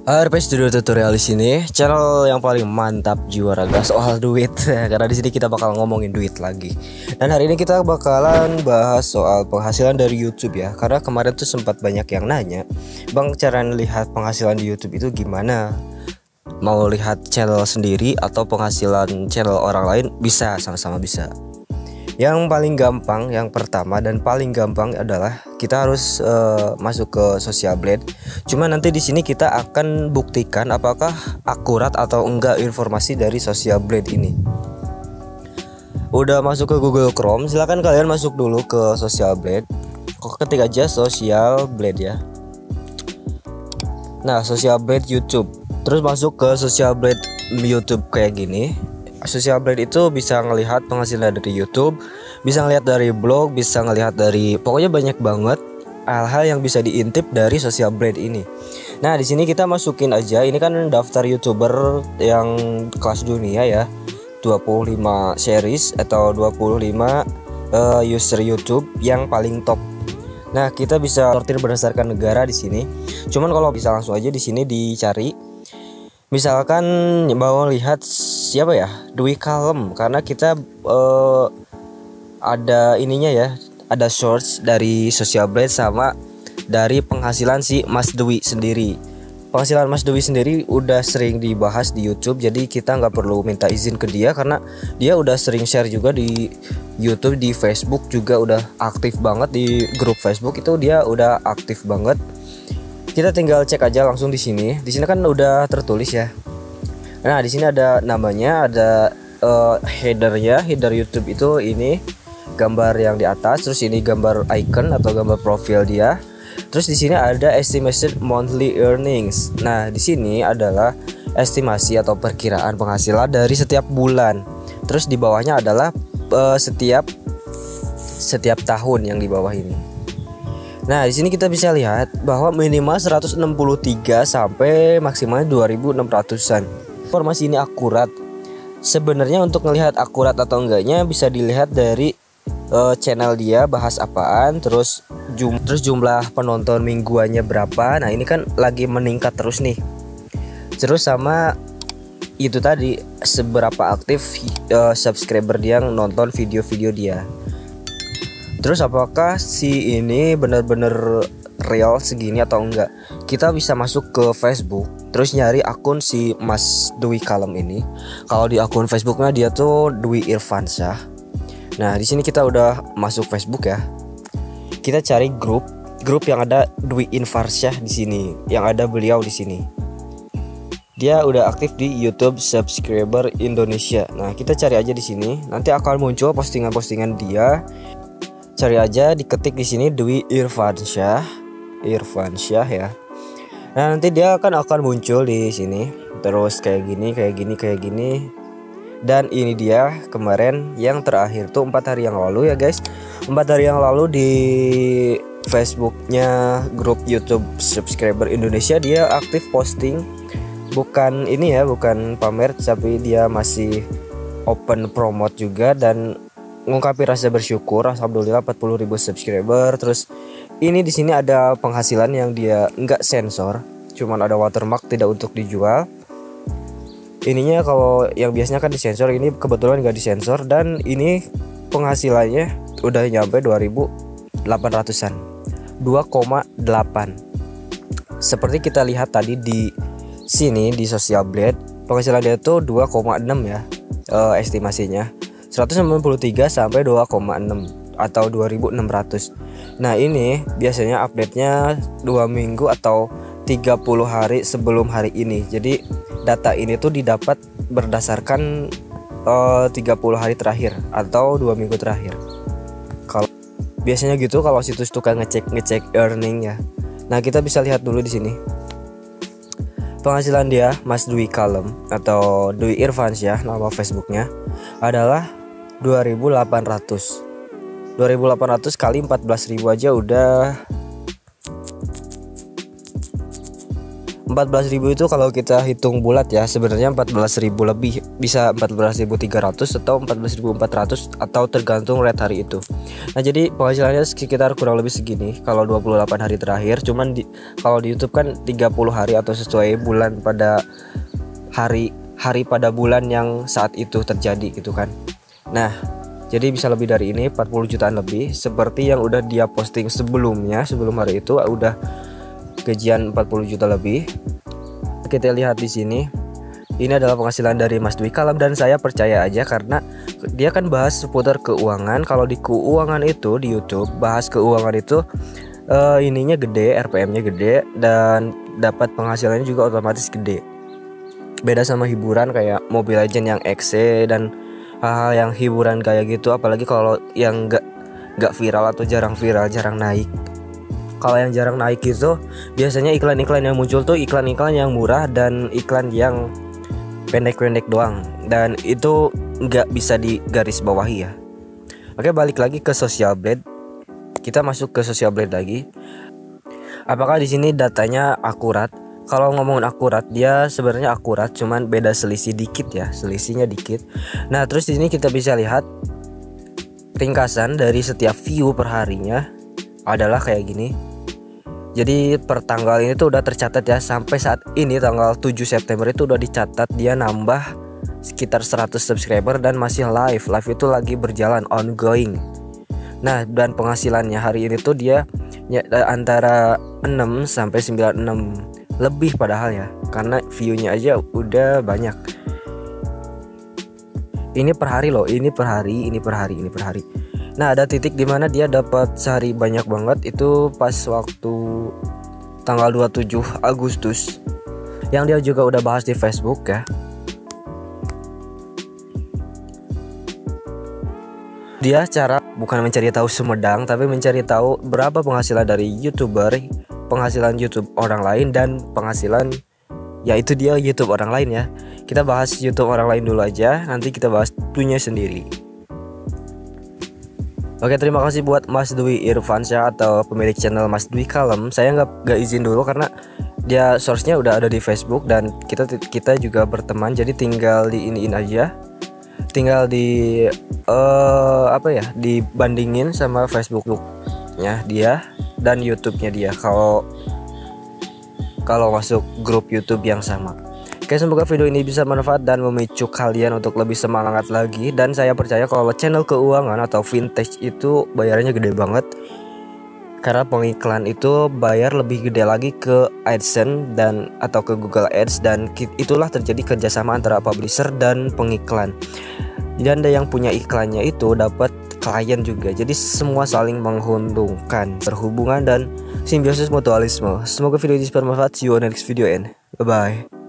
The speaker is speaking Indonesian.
RP Studio Tutorial di sini, channel yang paling mantap jiwa raga soal duit. Karena di sini kita bakal ngomongin duit lagi. Dan hari ini kita bakalan bahas soal penghasilan dari YouTube ya. Karena kemarin tuh sempat banyak yang nanya, "Bang, cara lihat penghasilan di YouTube itu gimana? Mau lihat channel sendiri atau penghasilan channel orang lain?" Bisa, sama-sama bisa. Yang paling gampang, yang pertama dan paling gampang adalah kita harus masuk ke Social Blade. Cuma nanti di sini kita akan buktikan apakah akurat atau enggak informasi dari Social Blade ini. Udah masuk ke Google Chrome, silahkan kalian masuk dulu ke Social Blade. Ketik aja Social Blade ya. Nah, Social Blade YouTube. Terus masuk ke Social Blade YouTube kayak gini. Social Blade itu bisa ngelihat penghasilan dari YouTube, bisa ngelihat dari blog, bisa ngelihat dari pokoknya banyak banget hal-hal yang bisa diintip dari Social Blade ini. Nah, di sini kita masukin aja, ini kan daftar YouTuber yang kelas dunia ya. 25 series atau 25 user YouTube yang paling top. Nah, kita bisa sortir berdasarkan negara di sini. Cuman kalau bisa langsung aja di sini dicari. Misalkan mau lihat siapa ya, Dwi Kalem, karena kita ada ininya ya, ada source dari Social Blade sama dari penghasilan si Mas Dwi sendiri. Penghasilan Mas Dwi sendiri udah sering dibahas di YouTube, jadi kita nggak perlu minta izin ke dia karena dia udah sering share juga di YouTube, di Facebook juga udah aktif banget, di grup Facebook itu dia udah aktif banget. Kita tinggal cek aja langsung di sini. Di sini kan udah tertulis ya. Nah, di sini ada namanya, ada headernya. Header YouTube itu ini gambar yang di atas, terus ini gambar icon atau gambar profil dia. Terus di sini ada estimated monthly earnings. Nah, di sini adalah estimasi atau perkiraan penghasilan dari setiap bulan. Terus di bawahnya adalah setiap tahun yang di bawah ini. Nah, di sini kita bisa lihat bahwa minimal 163 sampai maksimal 2600-an. Informasi ini akurat. Sebenarnya untuk melihat akurat atau enggaknya bisa dilihat dari channel dia bahas apaan, terus jumlah penonton mingguannya berapa. Nah, ini kan lagi meningkat terus nih. Terus sama itu tadi seberapa aktif subscriber dia nonton video-video dia. Terus apakah si ini benar-benar real segini atau enggak? Kita bisa masuk ke Facebook, terus nyari akun si Mas Dwi Kalem ini. Kalau di akun Facebooknya dia tuh Dwi Irfansyah. Nah, di sini kita udah masuk Facebook ya. Kita cari grup yang ada Dwi Irfansyah di sini, yang ada beliau di sini. Dia udah aktif di YouTube subscriber Indonesia. Nah, kita cari aja di sini. Nanti akan muncul postingan-postingan dia. Cari aja, diketik di sini Dwi Irfansyah ya. Nah, nanti dia akan muncul di sini. Terus kayak gini. Dan ini dia kemarin yang terakhir tuh 4 hari yang lalu ya guys. 4 hari yang lalu di Facebooknya grup YouTube subscriber Indonesia dia aktif posting. Bukan ini ya, bukan pamer, tapi dia masih open promote juga dan ngungkapin rasa bersyukur, alhamdulillah 40.000 subscriber. Terus ini di sini ada penghasilan yang dia nggak sensor, cuman ada watermark tidak untuk dijual. Ininya kalau yang biasanya kan disensor, ini kebetulan nggak disensor. Dan ini penghasilannya udah nyampe 2.800-an, 2,8. Seperti kita lihat tadi di sini di Social Blade, penghasilan dia tuh 2,6 ya, estimasinya 193 sampai 2,6 atau 2.600. Nah, ini biasanya update-nya 2 minggu atau 30 hari sebelum hari ini. Jadi data ini tuh didapat berdasarkan 30 hari terakhir atau 2 minggu terakhir. Kalau biasanya gitu kalau situs tukang ngecek earning ya. Nah, kita bisa lihat dulu di sini. Penghasilan dia Mas Dwi Kalem atau Dwi Irfansyah nama Facebooknya adalah 2.800 kali 14.000 aja udah 14.000 itu kalau kita hitung bulat ya, sebenarnya 14.000 lebih, bisa 14.300 atau 14.400 atau tergantung rate hari itu. Nah, jadi penghasilannya sekitar kurang lebih segini kalau 28 hari terakhir. Cuman kalau di YouTube kan 30 hari atau sesuai bulan pada hari pada bulan yang saat itu terjadi gitu kan. Nah, jadi bisa lebih dari ini, 40 jutaan lebih, seperti yang udah dia posting sebelumnya. Sebelum hari itu udah gajian 40 juta lebih. Kita lihat di sini. Ini adalah penghasilan dari Mas Dwi Kalam, dan saya percaya aja karena dia kan bahas seputar keuangan. Kalau di keuangan itu di YouTube bahas keuangan itu ininya gede, RPM-nya gede, dan dapat penghasilannya juga otomatis gede. Beda sama hiburan kayak Mobile Legends yang exe dan hal-hal yang hiburan kayak gitu, apalagi kalau yang nggak viral atau jarang viral, jarang naik. Kalau yang jarang naik itu biasanya iklan-iklan yang muncul tuh iklan-iklan yang murah dan iklan yang pendek-pendek doang, dan itu nggak bisa digaris bawahi ya. Oke, balik lagi ke Social Blade. Kita masuk ke Social Blade lagi. Apakah di sini datanya akurat? Kalau ngomongin akurat, dia sebenarnya akurat, cuman beda selisih dikit ya, selisihnya dikit. Nah, terus di sini kita bisa lihat ringkasan dari setiap view per harinya adalah kayak gini. Jadi per tanggal ini tuh udah tercatat ya, sampai saat ini tanggal 7 September itu udah dicatat dia nambah sekitar 100 subscriber dan masih live itu lagi berjalan, ongoing. Nah, dan penghasilannya hari ini tuh dia antara 6 sampai 96 lebih padahal ya, karena view-nya aja udah banyak. Ini per hari loh, ini per hari. Nah, ada titik dimana dia dapat sehari banyak banget itu pas waktu tanggal 27 Agustus, yang dia juga udah bahas di Facebook ya. Dia cara bukan mencari tahu Sumedang, tapi mencari tahu berapa penghasilan dari YouTuber, penghasilan YouTube orang lain, dan penghasilan yaitu dia YouTube orang lain ya. Kita bahas YouTube orang lain dulu aja, nanti kita bahas punya sendiri. Oke, terima kasih buat Mas Dwi Irfansyah atau pemilik channel Mas Dwi Kalam. Saya nggak izin dulu karena dia source-nya udah ada di Facebook dan kita juga berteman. Jadi tinggal diiniin aja, tinggal di dibandingin sama Facebook-nya dia dan YouTube-nya dia. Kalau masuk grup YouTube yang sama. Oke, semoga video ini bisa bermanfaat dan memicu kalian untuk lebih semangat lagi. Dan saya percaya kalau channel keuangan atau vintage itu bayarannya gede banget, karena pengiklan itu bayar lebih gede lagi ke AdSense atau ke Google Ads, dan itulah terjadi kerjasama antara publisher dan pengiklan. Dan yang punya iklannya itu dapat klien juga. Jadi semua saling menguntungkan, berhubungan dan simbiosis mutualisme. Semoga video ini bermanfaat. See you on next video and bye bye.